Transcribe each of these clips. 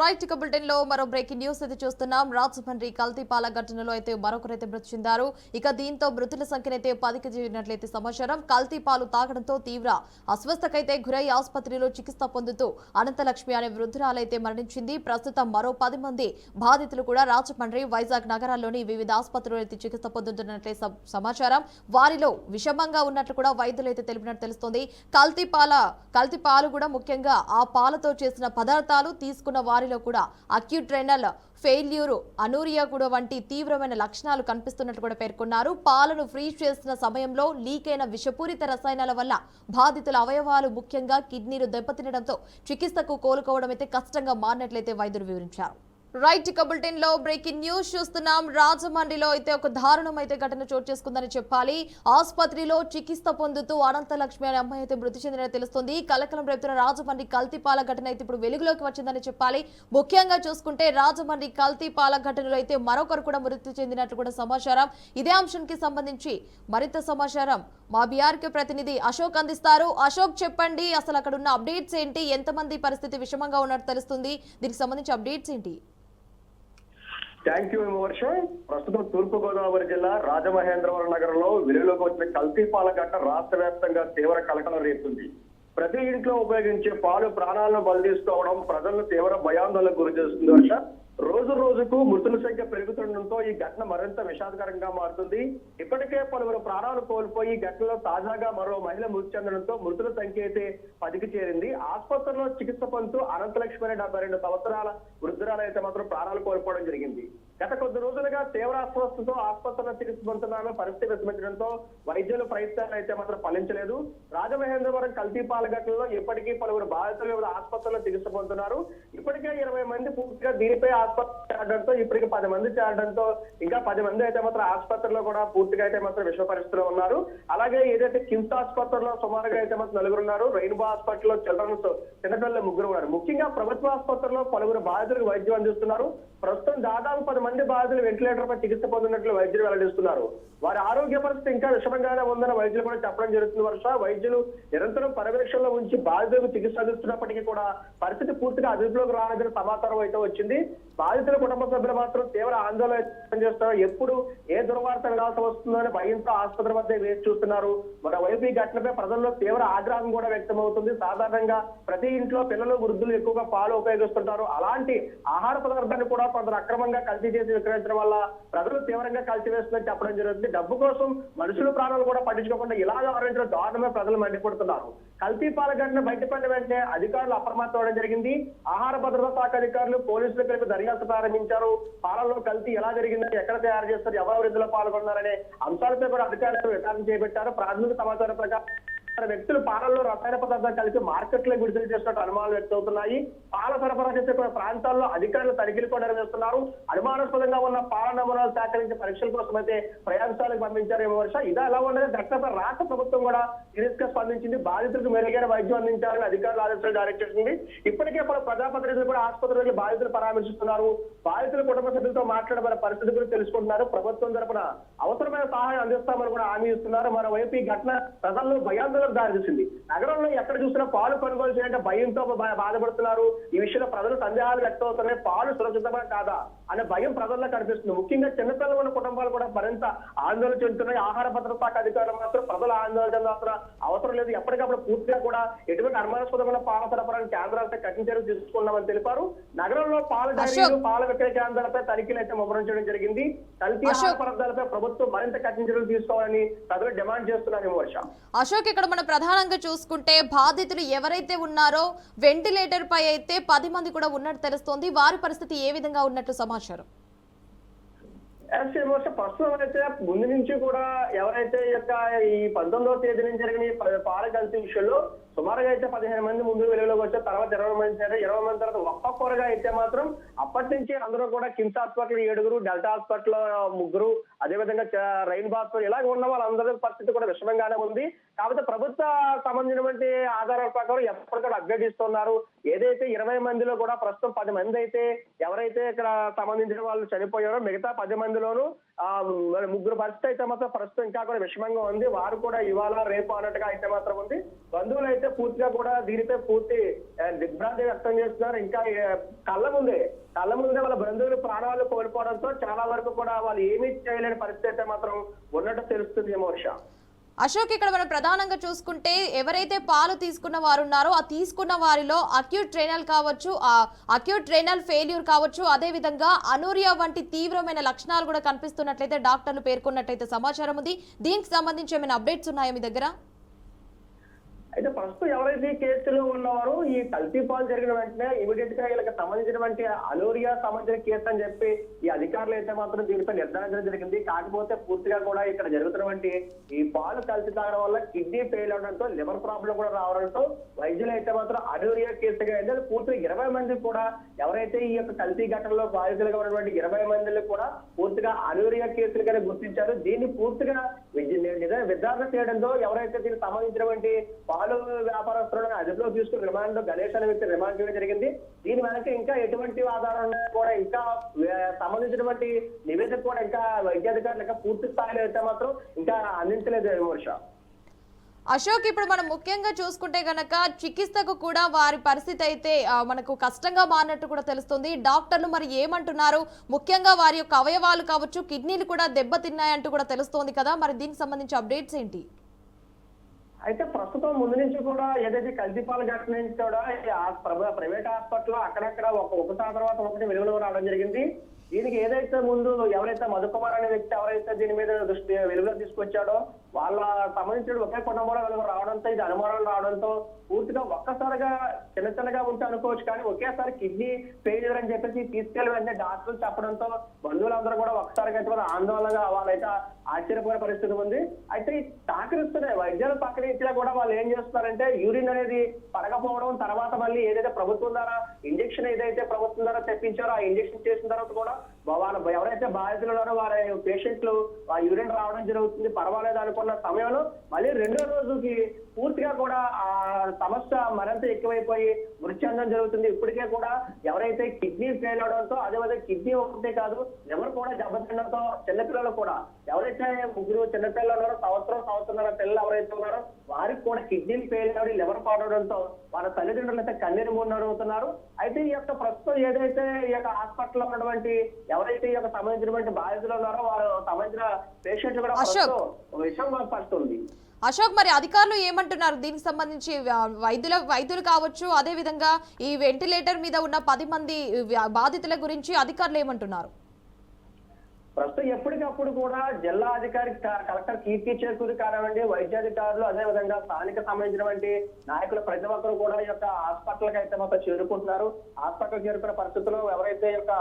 Right ఇక bulletin లో మరో బ్రేకింగ్ న్యూస్ అయితే చూస్తున్నాం. రాజమండ్రి కల్తీపాల ఘటనలో అయితే మరొకరైతే మృతి చెందారు. ఇక దీంతో మృతుల సంఖ్యనైతే 10కి చేరినట్లయితే సమాచారం. కల్తీపాలు తాగడంతో తీవ్ర అస్వస్థకైతే గురై ఆసుపత్రిలో చికిత్స పొందుతూ అనంతలక్ష్మి అనే వృద్ధురాలైతే మరణించింది. ప్రస్తుతం మరో 10 మంది బాధితులు కూడా రాజమండ్రి, వైజాగ్ నగరాల్లోని వివిధ ఆసుపత్రుల్లో అయితే చికిత్స పొందుతున్నట్లయితే సమాచారం. వారిలో విషమంగా ఉన్నట్లు కూడా వైద్యులు అయితే తెలిపినట్టు తెలుస్తోంది. కల్తీపాలు కూడా ముఖ్యంగా ఆ పాలతో చేసిన పదార్థాలు తీసుకున్న వారిలో కూడా అక్యూట్ రెనల్ ఫెయిల్యూర్, అనూరియా కూడా వంటి తీవ్రమైన లక్షణాలు కనిపిస్తున్నట్లు కూడా పేర్కొన్నారు. పాలను ఫ్రీజ్ చేసిన సమయంలో లీక్ అయిన విషపూరిత రసాయనాల వల్ల బాధితుల అవయవాలు ముఖ్యంగా కిడ్నీలు దెబ్బతినడంతో చికిత్సకు కోలుకోవడం అయితే కష్టంగా మారినట్లయితే వైద్యులు వివరించారు. రైట్ ఇక బులెటిన్ లో బ్రేకింగ్ న్యూస్ చూస్తున్నాం. రాజమండ్రిలో అయితే ఒక దారుణం అయితే ఘటన చోటు చేసుకుందని చెప్పాలి. ఆసుపత్రిలో చికిత్స పొందుతూ అనంతలక్ష్మి అనే అమ్మాయి అయితే మృతి చెందినట్టు తెలుస్తుంది. కలకలం రేపుతున్న రాజమండ్రి కల్తీపాల ఘటన అయితే ఇప్పుడు వెలుగులోకి వచ్చిందని చెప్పాలి. ముఖ్యంగా చూసుకుంటే రాజమండ్రి కల్తీపాల ఘటనలో అయితే మరొకరు కూడా మృతి చెందినట్లు కూడా సమాచారం. ఇదే అంశానికి సంబంధించి మరింత సమాచారం మా బీఆర్కే ప్రతినిధి అశోక్ అందిస్తారు. అశోక్, చెప్పండి, అసలు అక్కడ ఉన్న అప్డేట్స్ ఏంటి? ఎంతమంది పరిస్థితి విషమంగా ఉన్నట్టు తెలుస్తుంది? దీనికి సంబంధించి అప్డేట్స్ ఏంటి? థ్యాంక్ యూ వర్ష. ప్రస్తుతం తూర్పు గోదావరి జిల్లా రాజమహేంద్రవరం నగరంలో వెలుగులోకి వచ్చిన కల్తీపాల ఘటన రాష్ట్ర వ్యాప్తంగా తీవ్ర కలకలం రేపుతుంది. ప్రతి ఇంట్లో ఉపయోగించే పాలు ప్రాణాలను బలితీసుకోవడం ప్రజలను తీవ్ర భయాందోళనకు గురి చేస్తుంది వర్ష. రోజు రోజుకు మృతుల సంఖ్య పెరుగుతుండటంతో ఈ ఘటన మరింత విషాదకరంగా మారుతుంది. ఇప్పటికే పలువురు ప్రాణాలు కోల్పోయి ఈ ఘటనలో తాజాగా మరో మహిళ మృతి చెందడంతో మృతుల సంఖ్య అయితే 10కి చేరింది. ఆసుపత్రిలో చికిత్స పొందుతూ అనంతలక్ష్మి 72 సంవత్సరాల వృద్ధురాలు అయితే మాత్రం ప్రాణాలు కోల్పోవడం జరిగింది. గత కొద్ది రోజులుగా తీవ్ర అస్వస్థతో ఆసుపత్రిలో చికిత్స పొందుతున్న పరిస్థితి విస్మరించడంతో వైద్యుల ప్రయత్నాలు అయితే మాత్రం ఫలించలేదు. రాజమహేంద్రవరం కల్తీపాల ఘటనలో ఇప్పటికీ పలువురు బాధితులు వివిధ ఆసుపత్రుల్లో చికిత్స పొందుతున్నారు. ఇప్పటికే 20 మంది పూర్తిగా దీనిపై ఆసుపత్రి చేరడంతో ఇప్పటికి 10 మంది చేరడంతో ఇంకా 10 మంది అయితే మాత్రం ఆసుపత్రిలో కూడా పూర్తిగా అయితే మాత్రం విషమ పరిస్థితిలో ఉన్నారు. అలాగే ఏదైతే కిమ్స్ ఆసుపత్రిలో సుమారుగా అయితే మాత్రం 4 ఉన్నారు. రెయిన్బో హాస్పిటల్లో చిన్నపిల్లలు 3 ఉన్నారు. ముఖ్యంగా ప్రభుత్వ ఆసుపత్రిలో పలువురు బాధితులకు వైద్యం అందిస్తున్నారు. ప్రస్తుతం దాదాపు 10 మంది బాధితులు వెంటిలేటర్ పై చికిత్స పొందినట్లు వైద్యులు వెల్లడిస్తున్నారు. వారి ఆరోగ్య పరిస్థితి ఇంకా విషమంగానే ఉందని వైద్యులు కూడా చెప్పడం జరుగుతుంది వర్ష. వైద్యులు నిరంతరం పర్యవేక్షణలో ఉంచి బాధితులకు చికిత్స అందిస్తున్నప్పటికీ కూడా పరిస్థితి పూర్తిగా అదుపులోకి రాలేదని సమాచారం అయితే వచ్చింది. బాధితుల కుటుంబ సభ్యులు మాత్రం తీవ్ర ఆందోళన వ్యక్తం చేస్తున్నారు. ఎప్పుడు ఏ దుర్వార్త వినాల్సి వస్తుందో అని భయంతో ఆసుపత్రి వద్ద వేచి చూస్తున్నారు. మరోవైపు ఈ ఘటనపై ప్రజల్లో తీవ్ర ఆగ్రహం కూడా వ్యక్తం అవుతుంది. సాధారణంగా ప్రతి ఇంట్లో పిల్లలు, వృద్ధులు ఎక్కువగా పాలు ఉపయోగిస్తుంటారు. అలాంటి ఆహార పదార్థాన్ని కూడా కొందరు అక్రమంగా కల్తీ చేసి విక్రయించడం వల్ల ప్రజలు తీవ్రంగా కలిసివేస్తుందని చెప్పడం జరుగుతుంది. డబ్బు కోసం మనుషుల ప్రాణాలు కూడా పట్టించుకోకుండా ఇలా వ్యవహరించడం దారుణమే ప్రజలు మండిపడుతున్నారు. కల్తీపాల ఘటన బయటపడిన వెంటనే అధికారులు అప్రమత్తం అవడం జరిగింది. ఆహార భద్రతా శాఖ అధికారులు, పోలీసులు కలిపి దర్యాప్తు ప్రారంభించారు. పాలల్లో కల్తీ ఎలా జరిగిందని, ఎక్కడ తయారు చేస్తారు, ఎవరు ఇందులో పాల్గొన్నారనే అంశాలపై కూడా అధికారులు విచారణ చేపట్టారు. ప్రాథమిక సమాచారం ప్రకారం వ్యక్తులు పాలల్లో రసాయన పదార్థాలు కలిపి మార్కెట్లో విడుదల చేసినట్టు అనుమానాలు వ్యక్తమవుతున్నాయి. పాల సరఫరా చేసే కొన్ని ప్రాంతాల్లో అధికారులు తనిఖీలు కూడా నిర్వహిస్తున్నారు. అనుమానాస్పదంగా ఉన్న పాల నమూనాలు సేకరించి పరీక్షల కోసం అయితే ప్రయోగశాలకు పంపించారు వర్ష. ఇదా ఎలా ఉండదు ఘటనపై రాష్ట్ర ప్రభుత్వం కూడా సీరియస్ గా స్పందించింది. బాధితులకు మెరుగైన వైద్యం అందించాలని అధికారులు ఆదేశాలు జారీ చేసింది. ఇప్పటికే పలు ప్రజాప్రతినిధులు కూడా ఆసుపత్రులకు బాధితులు పరామర్శిస్తున్నారు. బాధితుల కుటుంబ సభ్యులతో మాట్లాడబడిన పరిస్థితి గురించి తెలుసుకుంటున్నారు. ప్రభుత్వం తరపున అవసరమైన సహాయం అందిస్తామని కూడా హామీ ఇస్తున్నారు. మరోవైపు ఈ ఘటన ప్రజల్లో భయాందోళన దారితీసింది. నగరంలో ఎక్కడ చూసినా పాలు కొనుగోలు చేయాలంటే భయంతో బాధపడుతున్నారు. ఈ విషయంలో ప్రజలు సందేహాలు వ్యక్తం అవుతున్నాయి. పాలు సురక్షితమా కాదా అనే భయం ప్రజల్లో కనిపిస్తుంది. ముఖ్యంగా చిన్నపిల్లలు ఉన్న కుటుంబాలు కూడా మరింత ఆందోళన చెందుతున్నాయి. ఆహార భద్రతా శాఖ అధికారులు మాత్రం ప్రజలు ఆందోళన చెందాల్సిన అవసరం లేదు. ఎప్పటికప్పుడు పూర్తిగా కూడా ఎటువంటి అనుమానాస్పదమైన పాల సరఫరాని కేంద్రాలపై కఠిన చర్యలు తీసుకున్నామని తెలిపారు. నగరంలో పాల డైరీలు, పాల విక్రయ కేంద్రాలపై తనిఖీలు అయితే ముమ్మరం చేయడం జరిగింది. కల్తీ ఆహార పదార్థాలపై ప్రభుత్వం మరింత కఠిన చర్యలు తీసుకోవాలని ప్రజలు డిమాండ్ చేస్తున్నారు వర్ష. అశోక్, ఇక్కడ మనం ప్రధానంగా చూసుకుంటే బాధితులు ఎవరైతే ఉన్నారో వెంటిలేటర్ పై అయితే 10 మంది కూడా ఉన్నట్టు తెలుస్తోంది. వారి పరిస్థితి ఏ విధంగా ఉన్నట్టు సమాచారం? ప్రస్తుతం అయితే ముందు నుంచి కూడా ఎవరైతే ఈ 19వ తేదీ నుంచి జరిగిన పాల కల్తీ విషయంలో సుమారుగా అయితే 15 మంది ముందు వెలుగులోకి వచ్చారు. తర్వాత 20 మంది 20 మంది తర్వాత ఒక్కొక్కరుగా అయితే మాత్రం అప్పటి నుంచి అందరూ కూడా కిమ్స్ హాస్పిటల్ 7, డెల్టా హాస్పిటల్ 3, అదేవిధంగా రెయిన్బో హాస్పిటల్ ఇలాగ ఉన్న వాళ్ళందరి పరిస్థితి కూడా విషమంగానే ఉంది. కాకపోతే ప్రభుత్వ సంబంధించినటువంటి ఆధారాల ప్రకారం ఎప్పటికప్పుడు అప్డేట్ ఇస్తున్నారు. ఏదైతే 20 మందిలో కూడా ప్రస్తుతం 10 మంది అయితే ఎవరైతే ఇక్కడ సంబంధించిన వాళ్ళు చనిపోయారో మిగతా 10 మందిలోనూ 3 పరిస్థితి అయితే మాత్రం ప్రస్తుతం ఇంకా కూడా విషమంగా ఉంది. వారు కూడా ఇవాళ రేపు అన్నట్టుగా అయితే మాత్రం ఉంది. బంధువులు అయితే పూర్తిగా కూడా దీనిపై పూర్తి దిగ్భ్రాంతి వ్యక్తం చేస్తున్నారు. ఇంకా కళ్ళ ముందే వాళ్ళ బంధువులు ప్రాణాలు కోల్పోవడంతో చాలా వరకు కూడా వాళ్ళు ఏమీ చేయలేని పరిస్థితి అయితే మాత్రం ఉన్నట్టు తెలుస్తుంది విమర్శ. అశోక్, ఇక్కడ మనం ప్రధానంగా చూసుకుంటే ఎవరైతే పాలు తీసుకున్న వారు ఉన్నారో ఆ తీసుకున్న వారిలో అక్యూట్ రేనల్ కావచ్చు, అక్యూట్ రేనల్ ఫెయిల్యూర్ కావచ్చు, అదే విధంగా అనూరియా వంటి తీవ్రమైన లక్షణాలు కూడా కనిపిస్తున్నట్లయితే డాక్టర్లు పేర్కొన్నట్లయితే సమాచారం ఉంది. దీనికి సంబంధించి ఏమైనా అప్డేట్స్ ఉన్నాయా మీ దగ్గర? అయితే ప్రస్తుతం ఎవరైతే ఈ కేసులో ఉన్నవారో ఈ కల్తీ పాలు జరిగిన వెంటనే ఇమీడియట్ గా వీళ్ళకి సంబంధించినటువంటి అనూరియా సంబంధించిన కేసు అని చెప్పి ఈ అధికారులు అయితే మాత్రం దీనిపై నిర్ధారించడం జరిగింది. కాకపోతే పూర్తిగా కూడా ఇక్కడ జరుగుతున్నటువంటి ఈ పాలు కల్తీ తాగడం వల్ల కిడ్నీ ఫెయిల్ అవడంతో లివర్ ప్రాబ్లం కూడా రావడంతో వైద్యులు అయితే మాత్రం అనూరియా కేసుగా అయితే పూర్తిగా 20 మంది కూడా ఎవరైతే ఈ యొక్క కల్తీ ఘటనలో బాధితులుగా ఉన్నటువంటి 20 మందిని కూడా పూర్తిగా అనూరియా కేసులుగానే గుర్తించారు. దీన్ని పూర్తిగా విచారణ చేయడంతో ఎవరైతే దీనికి సంబంధించినటువంటి పాలు వ్యాపారస్తులను అదుపులో తీసుకుని రిమాండ్ గణేష్ అనే వ్యక్తి రిమాండ్ చేయడం జరిగింది. దీని వెనక ఇంకా ఎటువంటి ఆధారం కూడా ఇంకా సంబంధించినటువంటి నివేదిక కూడా ఇంకా వైద్యాధికారులు ఇంకా పూర్తి స్థాయిలో అయితే మాత్రం ఇంకా అందించలేదు విమర్శ. అశోక్, ఇప్పుడు మనం ముఖ్యంగా చూసుకుంటే గనక చికిత్సకు కూడా వారి పరిస్థితి అయితే మనకు కష్టంగా మారినట్టు కూడా తెలుస్తుంది. డాక్టర్లు మరి ఏమంటున్నారు? ముఖ్యంగా వారి యొక్క అవయవాలు కావచ్చు, కిడ్నీలు కూడా దెబ్బతిన్నాయంటూ కూడా తెలుస్తోంది కదా, మరి దీనికి సంబంధించి అప్డేట్స్ ఏంటి? అయితే ప్రస్తుతం ముందు నుంచి కూడా ఏదైతే కల్తీపాల ఘటన నుంచి కూడా ప్రైవేట్ హాస్పిటల్ అక్కడక్కడ ఒకసారి తర్వాత ఒకటి వెలుగులో రావడం జరిగింది. దీనికి ఏదైతే ముందు ఎవరైతే మధుకుమార్ అనే వ్యక్తి ఎవరైతే దీని మీద వెలుగులో తీసుకొచ్చాడో వాళ్ళ సంబంధించిన ఒకే కుటుంబంలో వెలుగు రావడంతో ఇది అనుమానాలు రావడంతో పూర్తిగా ఒక్కసారిగా చిన్నగా ఉంటే అనుకోవచ్చు, కానీ ఒకేసారి కిడ్నీ ఫెయిల్యూర్ అని చెప్పేసి తీసుకెళ్లి వెంటనే డాక్టర్లు చెప్పడంతో బంధువులందరూ కూడా ఒక్కసారిగా అయితే ఆందోళనగా వాళ్ళైతే ఆశ్చర్యపోయే పరిస్థితి ఉంది. అయితే సహకరిస్తున్నాయి వైద్యాలు సహకరించినా కూడా వాళ్ళు ఏం చేస్తున్నారంటే యూరిన్ అనేది పడకపోవడం, తర్వాత మళ్ళీ ఏదైతే ప్రభుత్వం ద్వారా ఇంజక్షన్ ఏదైతే ప్రభుత్వం ద్వారా తెప్పించారో ఆ ఇంజక్షన్ చేసిన తర్వాత కూడా వాళ్ళ ఎవరైతే బాధితులు ఉన్నారో వారి పేషెంట్లు ఆ యూరిన్ రావడం జరుగుతుంది. పర్వాలేదు అనుకున్న సమయంలో మళ్ళీ రెండో రోజుకి పూర్తిగా కూడా ఆ సమస్య మరింత ఎక్కువైపోయి మృతి చెందడం జరుగుతుంది. ఇప్పటికే కూడా ఎవరైతే కిడ్నీ ఫెయిల్ అవడంతో అదేవిధంగా కిడ్నీ ఒకటే కాదు ఎవరు కూడా దెబ్బతినడంతో చిన్నపిల్లలు కూడా ఎవరైతే ముగ్గురు చిన్నపిల్లలు ఉన్నారో సంవత్సరం పిల్లలు ఎవరైతే ఉన్నారో వారికి కూడా కిడ్నీ ఫెయిల్ అవ్వడం, లివర్ పాడవడంతో వాళ్ళ తల్లిదండ్రులు అయితే కన్నీరు మూడుతున్నారు. అయితే ఈ యొక్క ప్రస్తుతం ఏదైతే ఈ యొక్క హాస్పిటల్లో ఉన్నటువంటి ఎవరైతే ఈ యొక్క సంబంధించినటువంటి బాధితులు ఉన్నారో వారు సంబంధించిన పేషెంట్లు కూడా విషయం పడుతుంది. అశోక్, మరి అధికారులు ఏమంటున్నారు దీనికి సంబంధించి? వైద్యులు కావచ్చు, అదే విధంగా ఈ వెంటిలేటర్ మీద ఉన్న 10 మంది బాధితుల గురించి అధికారులు ఏమంటున్నారు? ప్రస్తుతం ఎప్పటికప్పుడు కూడా జిల్లా అధికారి కలెక్టర్ కీర్తి చేకూరి కానివ్వండి, వైద్యాధికారులు అదేవిధంగా స్థానిక సంబంధించినటువంటి నాయకులు ప్రతి ఒక్కరు కూడా ఈ యొక్క హాస్పిటల్కి అయితే మొత్తం చేరుకుంటున్నారు. హాస్పిటల్ చేరుకున్న పరిస్థితుల్లో ఎవరైతే యొక్క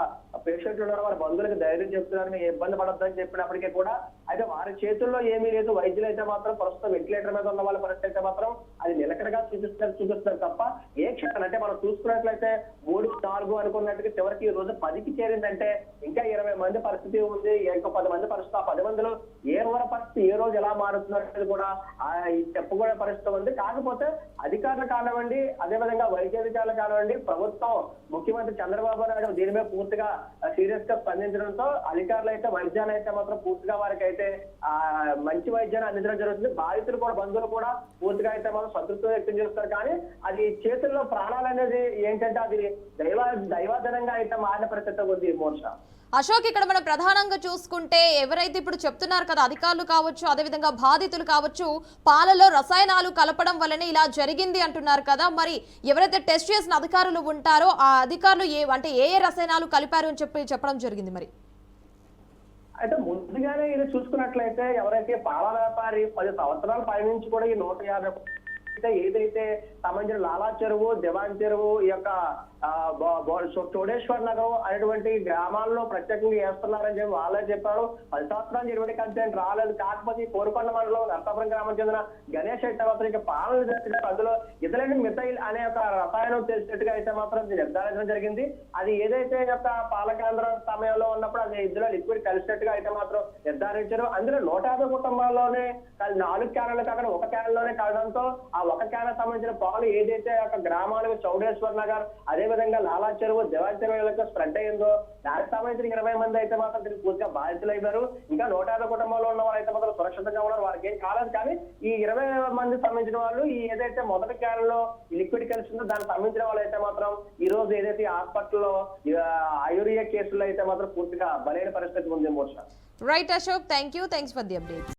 పేషెంట్లు ఉన్నారో వారి బంధువులకు ధైర్యం చెప్తున్నారని ఇబ్బంది పడొద్దని చెప్పినప్పటికీ కూడా అయితే వారి చేతుల్లో ఏమీ లేదు. వైద్యులు అయితే మాత్రం ప్రస్తుతం వెంటిలేటర్ మీద ఉన్న వాళ్ళ పరిస్థితి అయితే మాత్రం అది నిలకడగా చూపిస్తారు తప్ప ఏ క్షణం అంటే మనం చూసుకున్నట్లయితే 3, 4 అనుకున్నట్టుగా చివరికి ఈ రోజు 10కి చేరిందంటే ఇంకా 20 మంది పరిస్థితి ఉంది. ఇంకా 10 మంది పరిస్థితి, ఆ 10 మందిలో ఎవరి పరిస్థితి ఏ రోజు ఎలా మారుతున్నది కూడా చెప్పుకునే పరిస్థితి ఉంది. కాకపోతే అధికారులు కానివ్వండి, అదేవిధంగా వైద్యాధికారులు కానివ్వండి, ప్రభుత్వం ముఖ్యమంత్రి చంద్రబాబు నాయుడు దీని మీద పూర్తిగా సీరియస్ గా స్పందించడంతో అధికారులు అయితే వైద్యాలు అయితే మాత్రం పూర్తిగా వారికి అయితే మంచి వైద్యాన్ని అందించడం జరుగుతుంది. బాధితులు కూడా బంధువులు కూడా పూర్తిగా అయితే మాత్రం సంతృప్తి వ్యక్తం చేస్తారు. కానీ అది చేతుల్లో ప్రాణాలు అనేది ఏంటంటే అది దైవాధనంగా అయితే మారిన పరిస్థితి ఉంది మోర్ష. అశోక్, ఇక్కడ మనం ప్రధానంగా చూసుకుంటే ఎవరైతే ఇప్పుడు చెప్తున్నారు కదా అధికారులు కావచ్చు, అదేవిధంగా బాధితులు కావచ్చు, పాలలో రసాయనాలు కలపడం వల్లనే ఇలా జరిగింది అంటున్నారు కదా, మరి ఎవరైతే టెస్ట్ చేసిన అధికారులు ఉంటారో ఆ అధికారులు ఏ రసాయనాలు కలిపారు అని చెప్పడం జరిగింది? మరి అయితే ముందుగానే ఇది చూసుకున్నట్లయితే ఎవరైతే పాల వ్యాపారి 10 సంవత్సరాల పై నుంచి కూడా ఈ 150 ఏదైతే సంబంధించిన లాలా చెరువు, దివాన్ చెరువు, ఈ యొక్క చోడేశ్వర్ నగర్ అనేటువంటి గ్రామాల్లో ప్రత్యేకంగా వేస్తున్నారని చెప్పి వాళ్ళే చెప్పారు. 10 సంవత్సరాలు ఎటువంటి కంప్లైంట్ రాలేదు. కాకపోతే ఈ కోరుకొండ మండలం నర్సాపురం గ్రామం చెందిన గణేష్ అయితే మాత్రం ఇంకా పాలన చేసిన అందులో ఇథిలిన్ మిథైల్ అనే ఒక రసాయనం తెలిసినట్టుగా అయితే మాత్రం నిర్ధారించడం జరిగింది. అది ఏదైతే యొక్క పాల కేంద్రం సమయంలో ఉన్నప్పుడు అది ఇందులో లిక్విడ్ కలిసినట్టుగా అయితే మాత్రం నిర్ధారించారు. అందులో 150 కుటుంబాల్లోనే 4 క్యాన్లు కాకుండా 1 క్యాన్ లోనే కలడంతో ఆ 1 క్యాన్ సంబంధించిన పాలు ఏదైతే ఒక గ్రామాలకు చౌడేశ్వర్ నగర్ అదే విధంగా లాలా చెరువు దివాళి చెరువులకు స్ప్రెడ్ అయిందో దానికి సంబంధించిన 20 మంది అయితే మాత్రం దీనికి పూర్తిగా బాధితులు అయిపోయారు. ఇంకా 150 కుటుంబాల్లో ఉన్న వాళ్ళు అయితే మాత్రం సురక్షితంగా ఉన్నారు, వారికి ఏం కాలేదు. కానీ ఈ 20 మంది సంబంధించిన వాళ్ళు ఈ ఏదైతే మొదటి క్యాన్లో ఈ లిక్విడ్ కలిసిందో దానికి సంబంధించిన వాళ్ళు అయితే మాత్రం ఈ రోజు ఏదైతే హాస్పిటల్లో యూరియా కేసుల్లో అయితే మాత్రం పూర్తిగా బలైన పరిస్థితి ఉంది మోర్ష. Right Ashok, thanks for the updates.